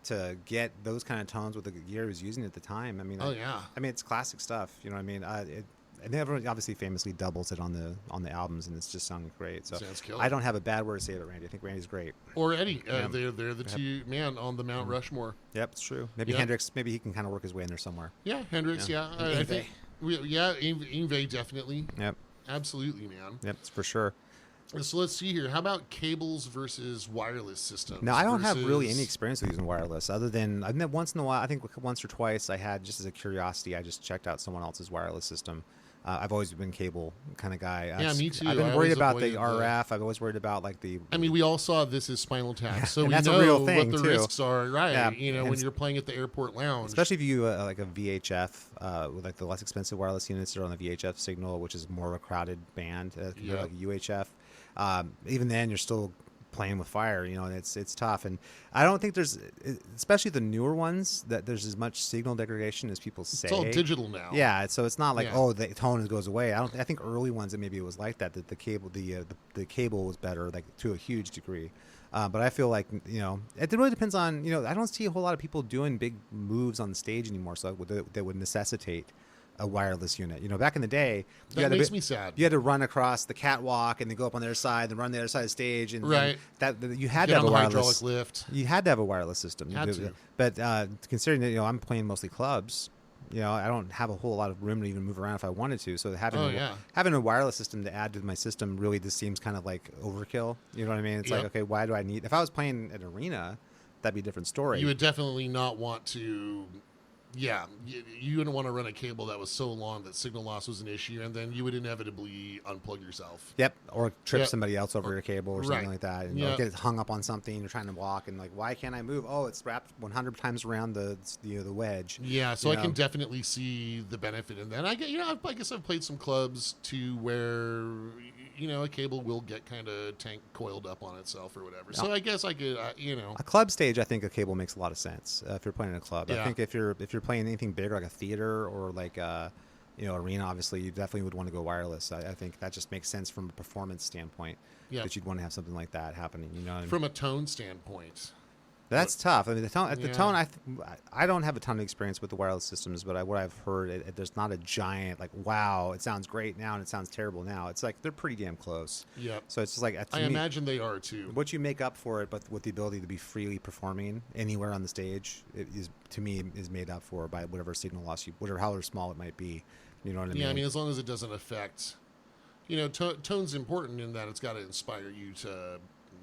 to get those kind of tones with the gear he was using at the time. I mean, it's classic stuff, you know what I mean? And everyone obviously famously doubles it on the albums, and it's just sounding great. So I don't have a bad word to say about Randy. I think Randy's great. Or Eddie. They're the two man on the Mount Rushmore. Yep, it's true. Maybe Hendrix. Maybe he can kind of work his way in there somewhere. Yeah, Hendrix. Yeah, I think. Yngwie definitely. Yep. Absolutely, man. Yep, for sure. So let's see here. How about cables versus wireless systems? No, I don't have really any experience with using wireless, other than I met once in a while. I think once or twice I had, just as a curiosity, I just checked out someone else's wireless system. I've always been cable kind of guy. Yeah, me too. I've been worried about the RF. I've always worried about like the. I mean, we all saw This Is Spinal Tap, so we that's know a real thing, what the too. risks are, right? Yeah, when you're playing at the airport lounge, especially if you like a VHF with like the less expensive wireless units that are on the VHF signal, which is more of a crowded band compared to like a UHF. Even then, you're still playing with fire, and it's tough. And I don't think there's, especially the newer ones, that there's as much signal degradation as people say. It's all digital now. Yeah, so it's not like the tone goes away. I think early ones maybe it was like that the cable the cable was better, like to a huge degree. But I feel like it really depends on I don't see a whole lot of people doing big moves on the stage anymore, so that would necessitate a wireless unit. Back in the day, that makes me sad. You had to run across the catwalk and then go up on the other side and run the other side of the stage, and that you had to have a wireless hydraulic lift. You had to have a wireless system. But considering that I'm playing mostly clubs, I don't have a whole lot of room to even move around if I wanted to. So having a wireless system to add to my system really just seems kind of like overkill. You know what I mean? It's like, okay, why do I need? If I was playing an arena, that'd be a different story. You would definitely not want to. Yeah, you wouldn't want to run a cable that was so long that signal loss was an issue, and then you would inevitably unplug yourself. Yep, or trip somebody else over your cable or something like that, and get hung up on something. You're trying to walk, and like, why can't I move? Oh, it's wrapped 100 times around the wedge. Yeah, so I can definitely see the benefit in that. I guess I've played some clubs too where a cable will get kind of tank coiled up on itself or whatever. So I guess I could, a club stage. I think a cable makes a lot of sense if you're playing in a club. I think if you're playing anything bigger like a theater or like arena, obviously you definitely would want to go wireless. I think that just makes sense from a performance standpoint that you'd want to have something like that happening. From a tone standpoint. That's tough. I mean, the tone. I don't have a ton of experience with the wireless systems, but what I've heard, there's not a giant like, wow, it sounds great now and it sounds terrible now. It's like they're pretty damn close. Yeah. So it's just like I imagine they are too. What you make up for it, but with the ability to be freely performing anywhere on the stage, to me is made up for by whatever signal loss however small it might be. You know what I mean? Yeah, I mean, as long as it doesn't affect. Tone's important in that it's got to inspire you to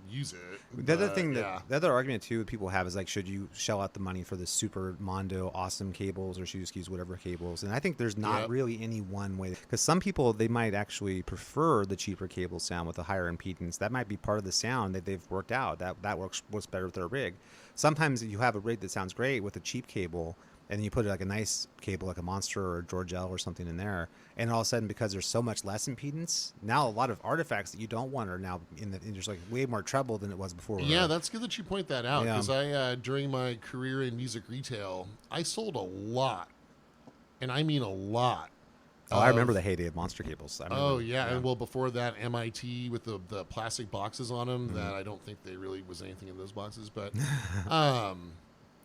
use it. The other argument too people have is like, should you shell out the money for the super Mondo awesome cables, or should you just use whatever cables? And I think there's not really any one way, because some people, they might actually prefer the cheaper cable sound with a higher impedance. That might be part of the sound that they've worked out, that works better with their rig. Sometimes you have a rig that sounds great with a cheap cable, and then you put like a nice cable like a Monster or a Georgel or something in there, and all of a sudden, because there's so much less impedance, now a lot of artifacts that you don't want are now there's like way more treble than it was before. Yeah, that's good that you point that out, because I during my career in music retail, I sold a lot, and I mean a lot, Oh, I remember the heyday of monster cables. Oh yeah, and well before that, MIT with the plastic boxes on them. That I don't think they really was anything in those boxes, but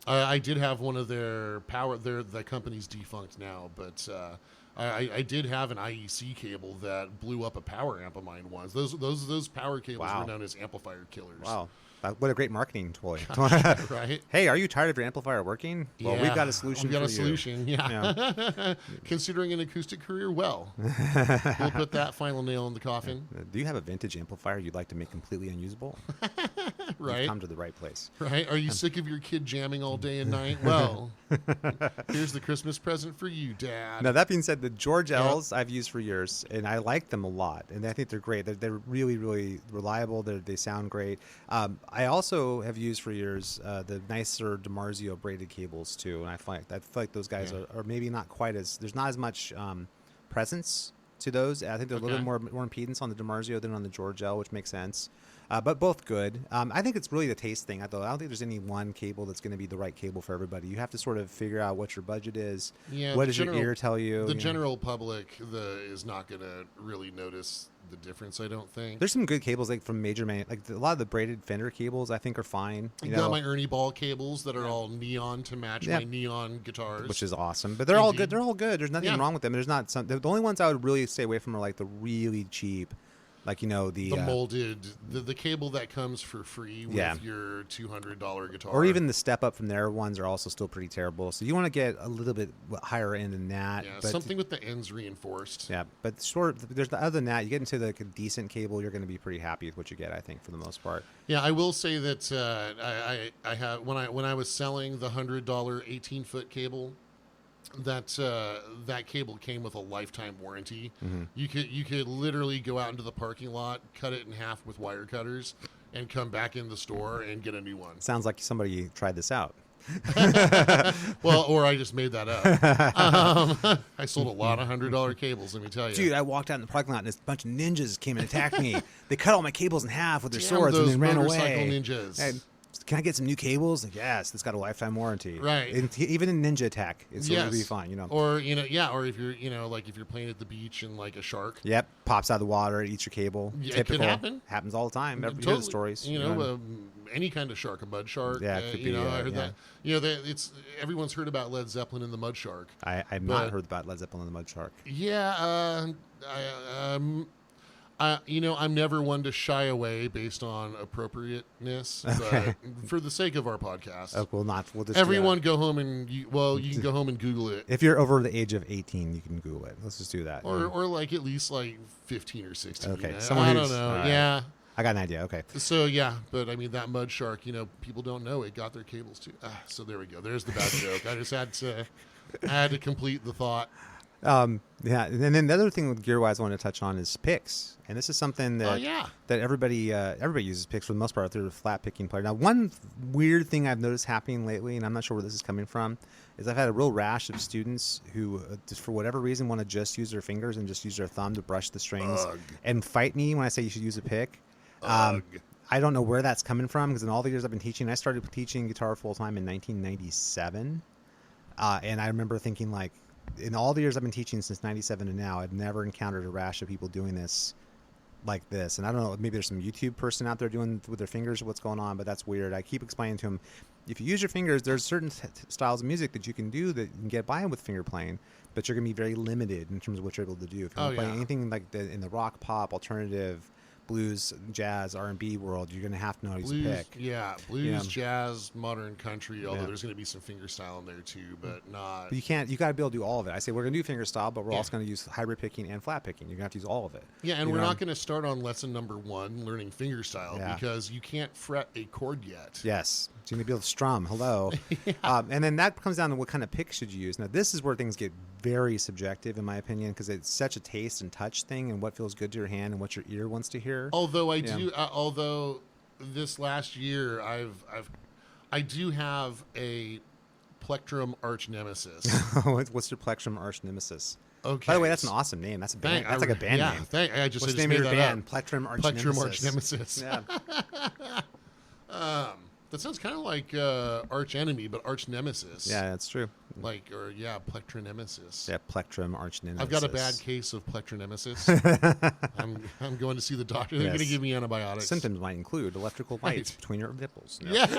I did have one of their power. The company's defunct now, but I did have an IEC cable that blew up a power amp of mine once. Those power cables were known as amplifier killers. Wow. What a great marketing toy. Right? Hey, are you tired of your amplifier working? Well, we've got a solution for you. We've got a solution, yeah. Considering an acoustic career, well, we'll put that final nail in the coffin. Do you have a vintage amplifier you'd like to make completely unusable? Right. You've come to the right place. Right? Are you sick of your kid jamming all day and night? Well, here's the Christmas present for you, Dad. Now, that being said, the George L's I've used for years, and I like them a lot, and I think they're great. They're really, really reliable. They sound great. I also have used for years the nicer DiMarzio braided cables too, and I feel like those guys are maybe not quite as there's not as much presence to those. I think there's a little bit more impedance on the DiMarzio than on the George L, which makes sense. But both good. I think it's really the taste thing. I don't think there's any one cable that's going to be the right cable for everybody. You have to sort of figure out what your budget is. Yeah, what does your ear tell you? The general public is not going to really notice the difference, I don't think. There's some good cables like from major like a lot of the braided Fender cables I think are fine. You got my Ernie Ball cables that are all neon to match my neon guitars, which is awesome. But they're all good. They're all good. There's nothing wrong with them. There's not some. The only ones I would really stay away from are like the really cheap. Like, the molded, the cable that comes for free with your $200 guitar. Or even the step up from their ones are also still pretty terrible. So you want to get a little bit higher end than that. Yeah, something with the ends reinforced. Yeah, but other than that, you get into a decent cable, you're going to be pretty happy with what you get, I think, for the most part. Yeah, I will say that I have when I was selling the $100 18-foot cable, that cable came with a lifetime warranty. Mm-hmm. You could literally go out into the parking lot, cut it in half with wire cutters, and come back in the store and get a new one. Sounds like somebody tried this out. Well, or I just made that up. I sold a lot of $100 cables, let me tell you. Dude, I walked out in the parking lot and a bunch of ninjas came and attacked me. They cut all my cables in half with their swords and then ran away. Motorcycle ninjas. Can I get some new cables? Like, yes, it's got a lifetime warranty. Right. Even in Ninja Attack, it'll be fine, Or, or if you're, like if you're playing at the beach and like a shark. Yep. Pops out of the water, eats your cable. Yeah, typical. It can happen. Happens all the time. You hear the stories. Any kind of shark, a mud shark. Yeah, it could be. I heard that. It's everyone's heard about Led Zeppelin and the mud shark. I've not heard about Led Zeppelin and the mud shark. Yeah. I'm never one to shy away based on appropriateness, but for the sake of our podcast, we'll just everyone go home and you can go home and Google it. If you're over the age of 18, you can Google it. Let's just do that. Or like at least like 15 or 16. Okay, I don't know. Right. Yeah, I got an idea. Okay. So yeah, but I mean that mud shark. People don't know it got their cables too. So there we go. There's the bad joke. I just had to complete the thought. And then the other thing with gear-wise I want to touch on is picks, and this is something that everybody uses picks for the most part if they're a flat picking player. Now, one weird thing I've noticed happening lately, and I'm not sure where this is coming from, is I've had a real rash of students who, just for whatever reason, want to just use their fingers and just use their thumb to brush the strings and fight me when I say you should use a pick. I don't know where that's coming from because in all the years I've been teaching, I started teaching guitar full time in 1997, and I remember thinking like. In all the years I've been teaching since 97 to now, I've never encountered a rash of people doing this like this. And I don't know, maybe there's some YouTube person out there doing with their fingers what's going on, but that's weird. I keep explaining to them, if you use your fingers, there's certain styles of music that you can do that you can get by with finger playing, but you're going to be very limited in terms of what you're able to do. If you play anything like in the rock, pop, alternative, blues, jazz, R&B world, you're going to have to know how to use a pick. Yeah, blues, jazz, modern country, although there's going to be some finger style in there too, but not... But you got to be able to do all of it. I say we're going to do finger style, but we're also going to use hybrid picking and flat picking. You're going to have to use all of it. Yeah, and we're not going to start on lesson number 1, learning finger style, because you can't fret a chord yet. Yes. So you're going to be able to strum. Hello. And then that comes down to what kind of pick should you use. Now, this is where things get very subjective, in my opinion, because it's such a taste and touch thing and what feels good to your hand and what your ear wants to hear. Although although this last year I do have a Plectrum Arch Nemesis. What's your Plectrum Arch Nemesis? Okay. By the way, that's an awesome name. That's a band. That's like a band name. I just What's the name made of your that band? Up. Plectrum Arch Plectrum Nemesis. Arch Nemesis. Yeah. That sounds kind of like arch enemy, but arch nemesis. Yeah, that's true. Plectronemesis. Yeah, plectrum arch nemesis. I've got a bad case of plectronemesis. I'm going to see the doctor. They're Yes. going to give me antibiotics. Symptoms might include electrical lights Right. between your nipples. No. Yeah.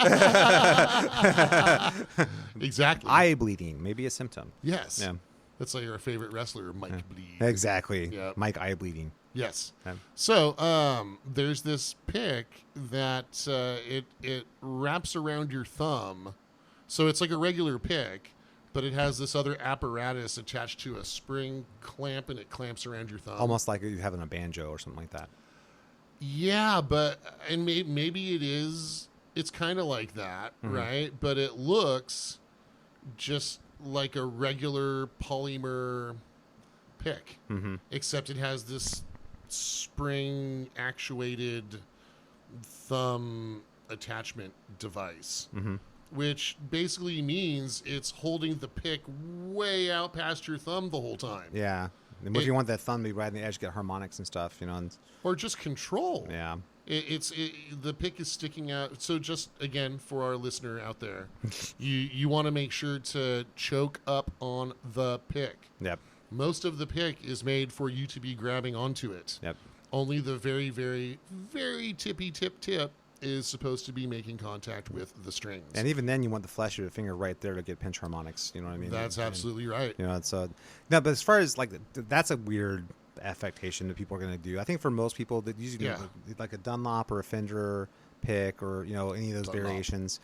Exactly. Eye bleeding, maybe a symptom. Yes. Yeah. That's like our favorite wrestler, Mike Bleed. Exactly. Yeah. Mike eye bleeding. Yes. Yeah. So there's this pick that it wraps around your thumb. So it's like a regular pick, but it has this other apparatus attached to a spring clamp, and it clamps around your thumb. Almost like you're having a banjo or something like that. Yeah, but and maybe it is. It's kind of like that, right? But it looks just like a regular polymer pick, except it has this spring actuated thumb attachment device, which basically means it's holding the pick way out past your thumb the whole time. Yeah. And if you want that thumb to be right on the edge, get harmonics and stuff, and Or just control. yeah. The pick is sticking out. So just again for our listener out there, you want to make sure to choke up on the pick. Yep. Most of the pick is made for you to be grabbing onto it. Yep. Only the very, very, very tippy tip is supposed to be making contact with the strings. And even then, you want the flesh of your finger right there to get pinch harmonics. You know what I mean? That's absolutely right. It's no. But as far as that's a weird affectation that people are going to do. I think for most people that usually like a Dunlop or a Fender pick or any of those Dunlop. variations.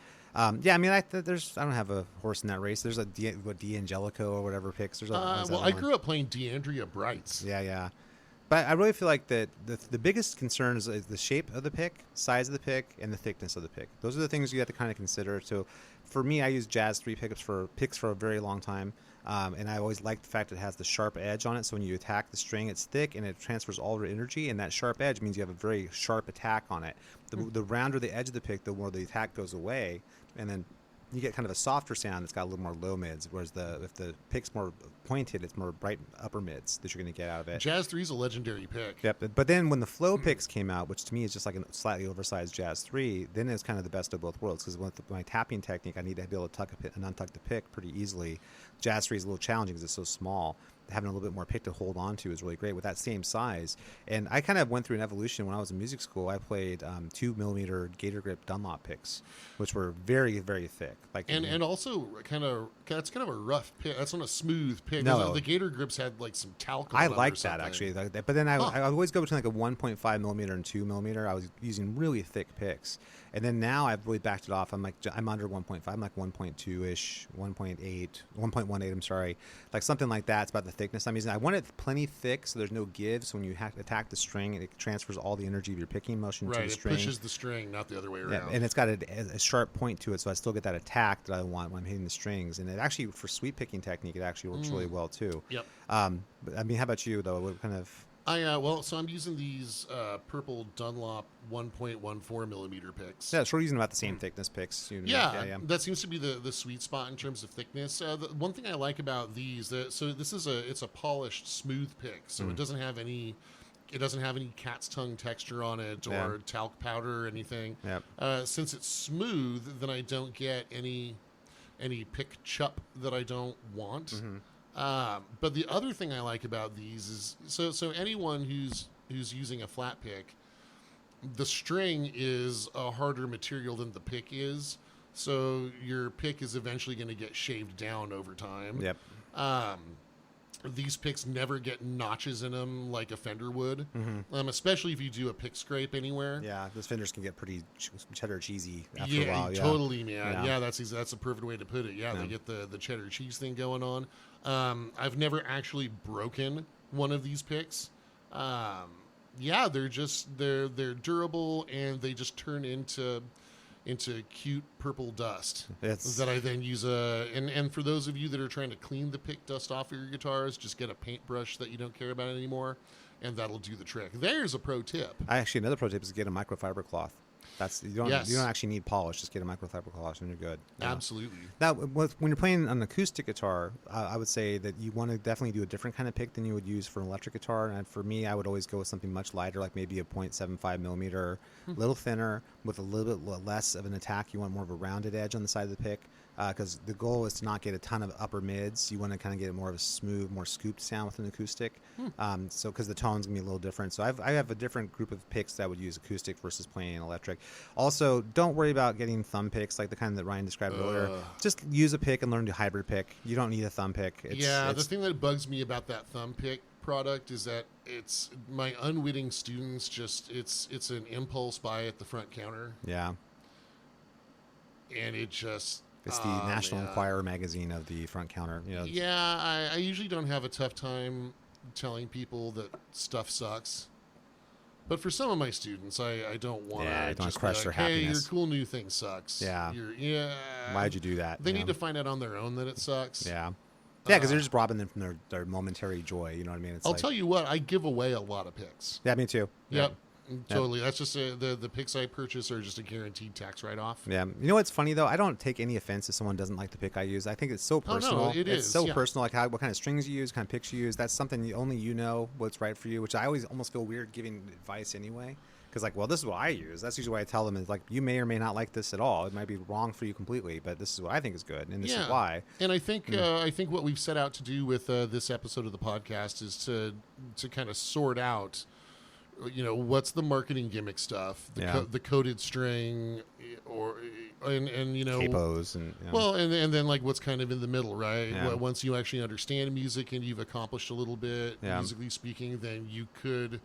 Yeah, I mean, I don't have a horse in that race. There's a D'Angelico or whatever picks. There's I grew up playing D'Andrea Brights. Yeah. But I really feel like that the biggest concern is the shape of the pick, size of the pick, and the thickness of the pick. Those are the things you have to kind of consider. So for me, I use Jazz 3 picks for a very long time. And I always like the fact it has the sharp edge on it. So when you attack the string, it's thick and it transfers all the energy. And that sharp edge means you have a very sharp attack on it. The rounder the edge of the pick, the more the attack goes away. And then you get kind of a softer sound that's got a little more low mids. Whereas if the pick's more pointed, it's more bright upper mids that you're going to get out of it. Jazz 3 is a legendary pick. Yep. But then when the flow picks came out, which to me is just like a slightly oversized Jazz 3, then it's kind of the best of both worlds. Because with my tapping technique, I need to be able to tuck and untuck the pick pretty easily. Jazz 3 is a little challenging because it's so small. Having a little bit more pick to hold on to is really great with that same size. And I kind of went through an evolution when I was in music school. I played 2mm Gator Grip Dunlop picks, which were very, very thick. And also that's kind of a rough pick. That's not a smooth pick. No. The Gator Grips had like some talc on I them or like that something. actually. But then I always go between like a 1.5mm and 2mm. I was using really thick picks. And then now I've really backed it off. I'm under 1.5. I'm like 1.2-ish, 1.8, 1.18, I'm sorry. Like something like that. It's about the thickness I'm using. I want it plenty thick so there's no give. So when you attack the string, it transfers all the energy of your picking motion to the string. Right, it pushes the string, not the other way around. Yeah, and it's got a sharp point to it, so I still get that attack that I want when I'm hitting the strings. And it actually, for sweep picking technique, it actually works really well too. Yep. But, I mean, how about you though? What kind of... So I'm using these purple Dunlop 1.14mm picks. Yeah, so we're using about the same thickness picks. Yeah, that seems to be the sweet spot in terms of thickness. The one thing I like about these, so this is it's a polished, smooth pick, so it doesn't have any cat's tongue texture on it or talc powder or anything. Yep. Since it's smooth, then I don't get any pick chup that I don't want. But the other thing I like about these is so anyone who's using a flat pick, the string is a harder material than the pick is, so your pick is eventually going to get shaved down over time. Yep. These picks never get notches in them like a Fender would, especially if you do a pick scrape anywhere. Yeah, those Fenders can get pretty cheddar cheesy after a while. Yeah, Totally, man. Yeah, that's a perfect way to put it. Yeah, they get the cheddar cheese thing going on. I've never actually broken one of these picks. They're durable and they just turn into cute purple dust that I then use and for those of you that are trying to clean the pick dust off of your guitars, just get a paintbrush that you don't care about anymore, and that'll do the trick. There's a pro tip. Actually, another pro tip is get a microfiber cloth. You don't actually need polish. Just get a microfiber polish and you're good. Absolutely. Now, when you're playing an acoustic guitar, I would say that you want to definitely do a different kind of pick than you would use for an electric guitar. And for me, I would always go with something much lighter, like maybe a 0.75 millimeter, a little thinner, with a little bit less of an attack. You want more of a rounded edge on the side of the pick, because the goal is to not get a ton of upper mids. You want to kind of get more of a smooth, more scooped sound with an acoustic. So because the tone's gonna be a little different. So I have a different group of picks that would use acoustic versus playing electric. Also, don't worry about getting thumb picks like the kind that Ryan described earlier. Just use a pick and learn to hybrid pick. You don't need a thumb pick. The thing that bugs me about that thumb pick product is that it's my unwitting students it's an impulse buy at the front counter. Yeah. And it just... It's the National Enquirer magazine of the front counter. Yeah, I usually don't have a tough time telling people that stuff sucks. But for some of my students, I don't want to just crush their happiness. Hey, your cool new thing sucks. Yeah. Why'd you do that? They need to find out on their own that it sucks. Yeah. Yeah, because they're just robbing them from their momentary joy. You know what I mean? I'll tell you what, I give away a lot of picks. Yeah, me too. Yep. Totally. That's just the picks I purchase are just a guaranteed tax write-off. Yeah. You know what's funny though? I don't take any offense if someone doesn't like the pick I use. I think it's so personal. Oh, no, it's so personal. Like what kind of strings you use, kind of picks you use. That's something only you know what's right for you. Which I always almost feel weird giving advice anyway. Because like, well, this is what I use. That's usually what I tell them is like, you may or may not like this at all. It might be wrong for you completely, but this is what I think is good, and this is why. And I think what we've set out to do with this episode of the podcast is to kind of sort out, what's the marketing gimmick stuff, the coded string, and capos and and then like what's kind of in the middle, right? Once you actually understand music and you've accomplished a little bit musically speaking, then you could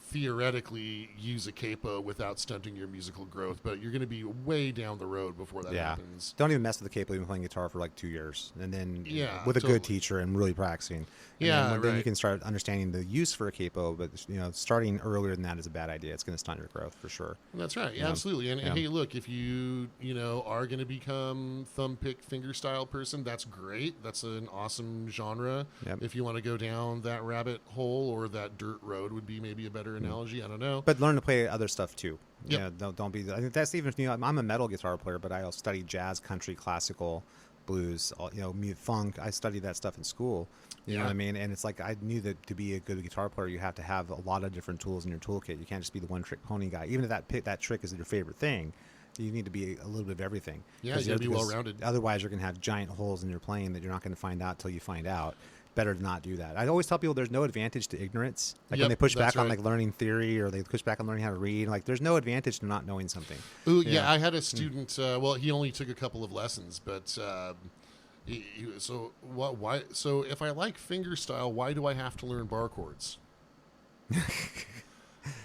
theoretically use a capo without stunting your musical growth, but you're going to be way down the road before that happens. Don't even mess with the capo. You've been playing guitar for like 2 years, and then with a good teacher and really practicing. Then you can start understanding the use for a capo. But starting earlier than that is a bad idea. It's going to stunt your growth for sure. That's right. Yeah, absolutely. And hey, look, if you are going to become thumb pick finger style person, that's great. That's an awesome genre. Yep. If you want to go down that rabbit hole or that dirt road would be maybe a better analogy. I don't know. But learn to play other stuff too. Yep. Don't be. I think that's even. I'm a metal guitar player, but I study jazz, country, classical, blues. Funk. I studied that stuff in school. You know what I mean? And it's like I knew that to be a good guitar player, you have to have a lot of different tools in your toolkit. You can't just be the one trick pony guy. Even if that trick is your favorite thing, you need to be a little bit of everything. Yeah, you got to be well rounded. Otherwise, you're going to have giant holes in your playing that you're not going to find out till you find out. Better to not do that. I always tell people there's no advantage to ignorance. Like when they push back on like learning theory or they push back on learning how to read, like there's no advantage to not knowing something. Ooh, yeah. I had a student. He only took a couple of lessons, but why? So if I like fingerstyle, why do I have to learn bar chords?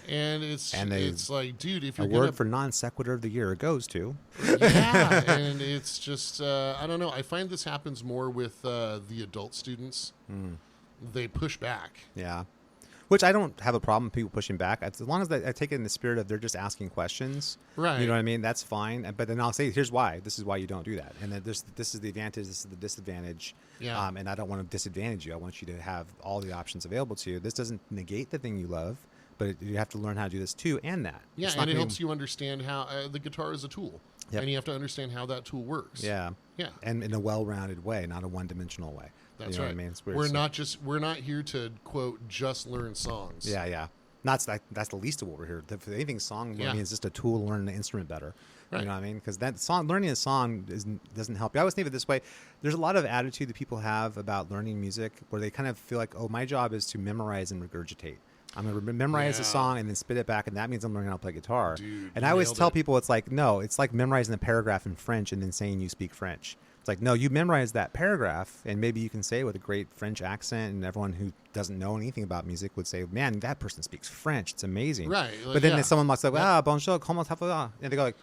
And it's like, dude, if you're word for non sequitur of the year, it goes to. Yeah, and it's just I don't know. I find this happens more with the adult students. They push back. Yeah, which I don't have a problem with people pushing back as long as I take it in the spirit of they're just asking questions. Right. You know what I mean? That's fine. But then I'll say, here's why. This is why you don't do that. And then this is the advantage. This is the disadvantage. Yeah. And I don't want to disadvantage you. I want you to have all the options available to you. This doesn't negate the thing you love. But you have to learn how to do this too, and that. Yeah, and it helps you understand how the guitar is a tool, and you have to understand how that tool works. Yeah, and in a well-rounded way, not a one-dimensional way. That's right. What I mean? It's weird, we're not here to quote just learn songs. Yeah. That's the least of what we're here. If anything, song learning is just a tool to learn the instrument better. Right. You know what I mean? Because learning a song doesn't help you. I always think of it this way. There's a lot of attitude that people have about learning music where they kind of feel like, oh, my job is to memorize and regurgitate. I'm going to memorize a song and then spit it back, and that means I'm learning how to play guitar. Dude, and I always tell people it's like memorizing a paragraph in French and then saying you speak French. It's like, no, you memorize that paragraph, and maybe you can say it with a great French accent, and everyone who doesn't know anything about music would say, man, that person speaks French. It's amazing. Right. But then someone must say, bonjour, comment ça? And they go like,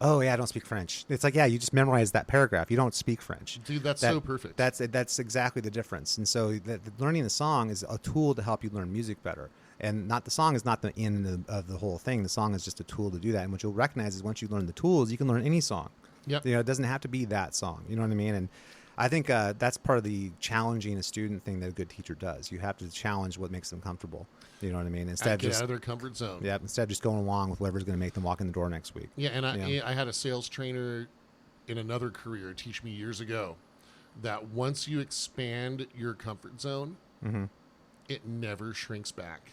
oh yeah, I don't speak French. It's like, yeah, you just memorize that paragraph. You don't speak French. Dude, that's so perfect. That's exactly the difference. And so learning the song is a tool to help you learn music better. And the song is not the end of the whole thing. The song is just a tool to do that. And what you'll recognize is once you learn the tools, you can learn any song. Yep. It doesn't have to be that song. You know what I mean? And I think that's part of the challenging a student thing that a good teacher does. You have to challenge what makes them comfortable. You know what I mean? Instead of Get just out of their comfort zone. yeah, instead of just going along with whatever's going to make them walk in the door next week. Yeah, and I had a sales trainer in another career teach me years ago that once you expand your comfort zone, it never shrinks back.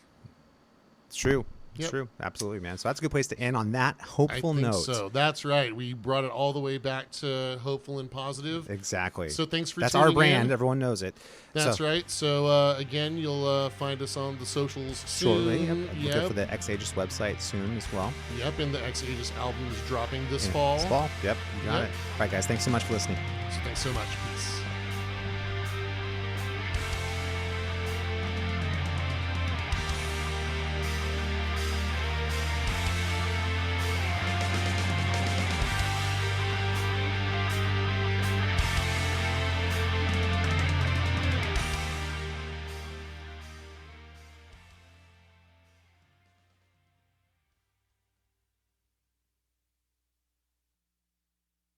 It's true. It's Yep. true. Absolutely, man. So that's a good place to end on that hopeful I think note. so. That's right. We brought it all the way back to hopeful and positive. Exactly. So thanks for That's tuning our brand. in. Everyone knows it. That's So, right. So again, you'll find us on the socials shortly. soon. Yep. Look for the X Aegis website soon as well. Yep, and the X Aegis album is dropping this Yeah, fall. This fall. Yep. You got Yep. it. All right, guys. Thanks so much for listening. So thanks so much. Peace.